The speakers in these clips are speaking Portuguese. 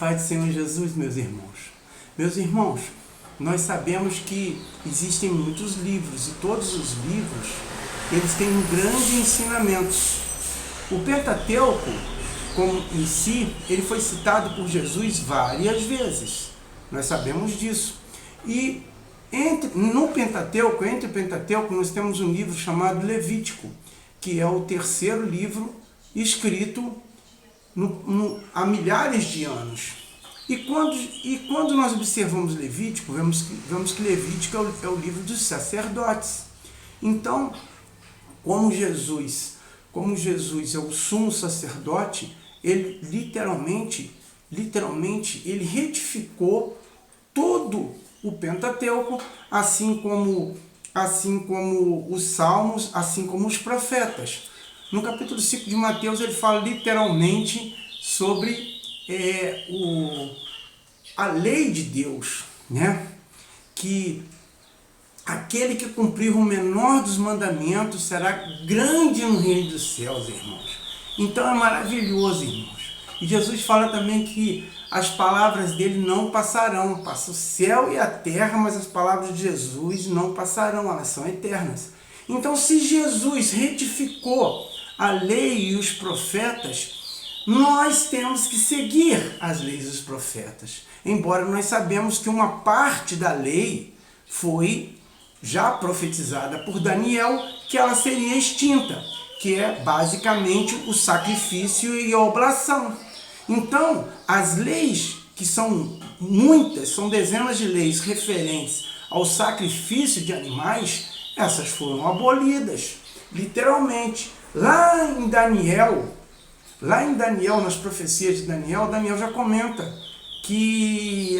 paz do Senhor Jesus, meus irmãos. Meus irmãos, nós sabemos que existem muitos livros e todos os livros, eles têm um grande ensinamento. O Pentateuco, como em si, ele foi citado por Jesus várias vezes. Nós sabemos disso. E entre o Pentateuco, nós temos um livro chamado Levítico, que é o terceiro livro escrito há milhares de anos. E quando nós observamos Levítico, vemos que Levítico é o livro dos sacerdotes. Então, como Jesus é o sumo sacerdote, ele literalmente ele retificou todo o Pentateuco, assim como os Salmos, assim como os profetas. No capítulo 5 de Mateus, ele fala literalmente sobre a lei de Deus, né? Que aquele que cumprir o menor dos mandamentos será grande no reino dos céus, irmãos. Então é maravilhoso, irmãos. E Jesus fala também que as palavras dele não passarão. Passa o céu e a terra, mas as palavras de Jesus não passarão, elas são eternas. Então, se Jesus retificou a lei e os profetas, nós temos que seguir as leis dos profetas. Embora nós sabemos que uma parte da lei foi já profetizada por Daniel, que ela seria extinta, que é basicamente o sacrifício e a oblação. Então, as leis, que são muitas, são dezenas de leis referentes ao sacrifício de animais, essas foram abolidas, literalmente. Lá em Daniel, nas profecias de Daniel, Daniel já comenta que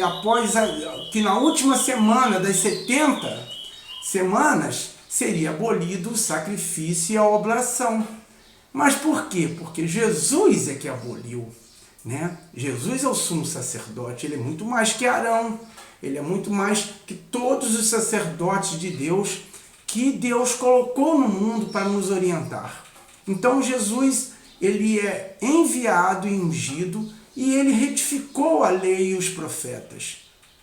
que na última semana das 70 semanas seria abolido o sacrifício e a oblação. Mas por quê? Porque Jesus é que aboliu, né? Jesus é o sumo sacerdote, ele é muito mais que Arão, ele é muito mais que todos os sacerdotes de Deus que Deus colocou no mundo para nos orientar. Então Jesus, ele é enviado e ungido e ele retificou a lei e os profetas.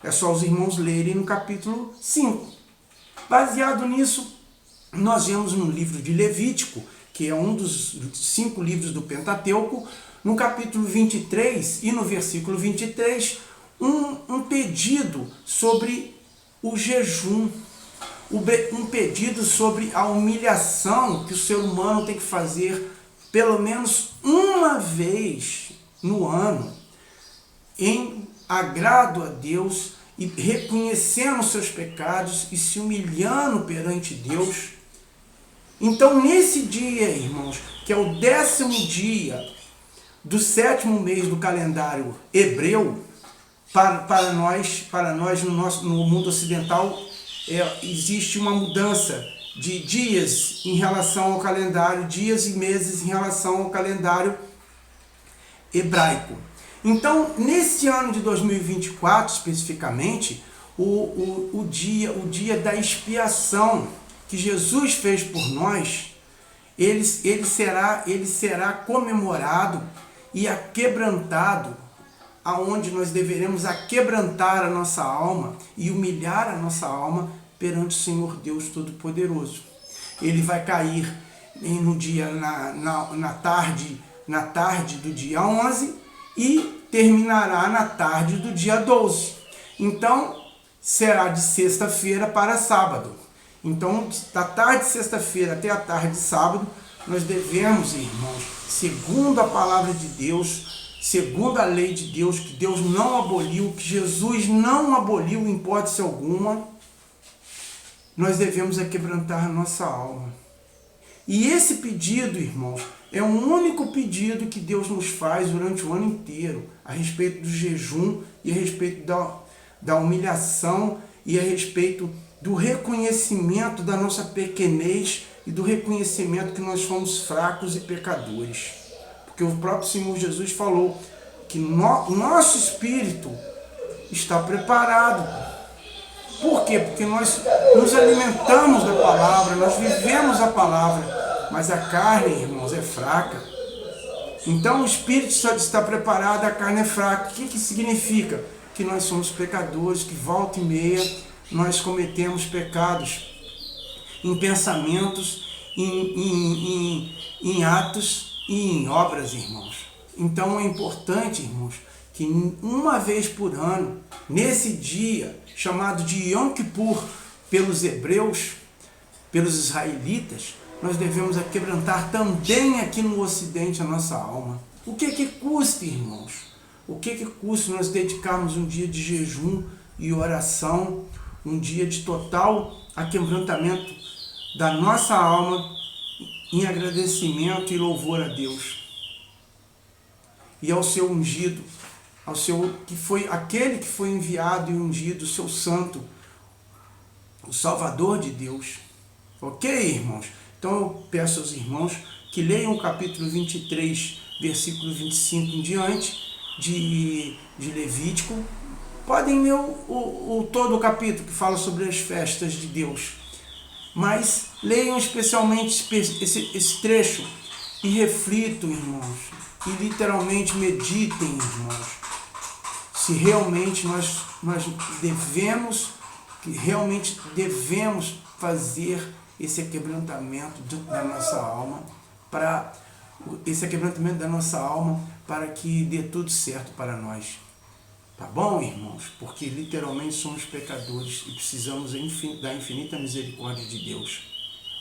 É só os irmãos lerem no capítulo 5. Baseado nisso, nós vemos no livro de Levítico, que é um dos 5 livros do Pentateuco, no capítulo 23 e no versículo 23, um pedido sobre o jejum, um pedido sobre a humilhação que o ser humano tem que fazer pelo menos uma vez no ano, em agrado a Deus e reconhecendo os seus pecados e se humilhando perante Deus. Então, nesse dia, irmãos, que é o 10º dia do 7º mês do calendário hebreu, para nós no mundo ocidental, existe uma mudança de dias em relação ao calendário, dias e meses em relação ao calendário hebraico. Então, nesse ano de 2024, especificamente, o dia da expiação que Jesus fez por nós, ele será comemorado e aquebrantado, aonde nós deveremos aquebrantar a nossa alma e humilhar a nossa alma perante o Senhor Deus Todo-Poderoso. Ele vai cair no dia, na tarde do dia 11 e terminará na tarde do dia 12. Então, será de sexta-feira para sábado. Então, da tarde de sexta-feira até a tarde de sábado, nós devemos, irmãos, segundo a palavra de Deus, segundo a lei de Deus, que Deus não aboliu, que Jesus não aboliu em hipótese alguma, nós devemos quebrantar a nossa alma. E esse pedido, irmãos, é o único pedido que Deus nos faz durante o ano inteiro, a respeito do jejum e a respeito da humilhação e a respeito do reconhecimento da nossa pequenez e do reconhecimento que nós somos fracos e pecadores. Porque o próprio Senhor Jesus falou que o nosso espírito está preparado. Por quê? Porque nós nos alimentamos da palavra, nós vivemos a palavra, mas a carne, irmãos, é fraca. Então o espírito só está preparado, a carne é fraca. O que significa? Que nós somos pecadores, que volta e meia nós cometemos pecados em pensamentos, em atos e em obras, irmãos. Então é importante, irmãos, que uma vez por ano, nesse dia chamado de Yom Kippur pelos hebreus, pelos israelitas, nós devemos quebrantar também aqui no Ocidente a nossa alma. O que custa, irmãos? O que custa nós dedicarmos um dia de jejum e oração, um dia de total aquebrantamento da nossa alma em agradecimento e louvor a Deus e ao seu ungido, ao seu que foi aquele que foi enviado e ungido, o seu santo, o Salvador de Deus. Ok, irmãos? Então eu peço aos irmãos que leiam o capítulo 23, versículo 25 em diante de Levítico. Podem ler todo o capítulo que fala sobre as festas de Deus, mas leiam especialmente esse trecho e reflitam, irmãos, e literalmente meditem, irmãos, se realmente nós devemos fazer esse quebrantamento da nossa alma, para que dê tudo certo para nós. Tá bom, irmãos? Porque literalmente somos pecadores e precisamos da infinita misericórdia de Deus.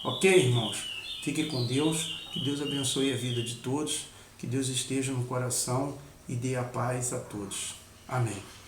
Ok, irmãos? Fiquem com Deus, que Deus abençoe a vida de todos, que Deus esteja no coração e dê a paz a todos. Amém.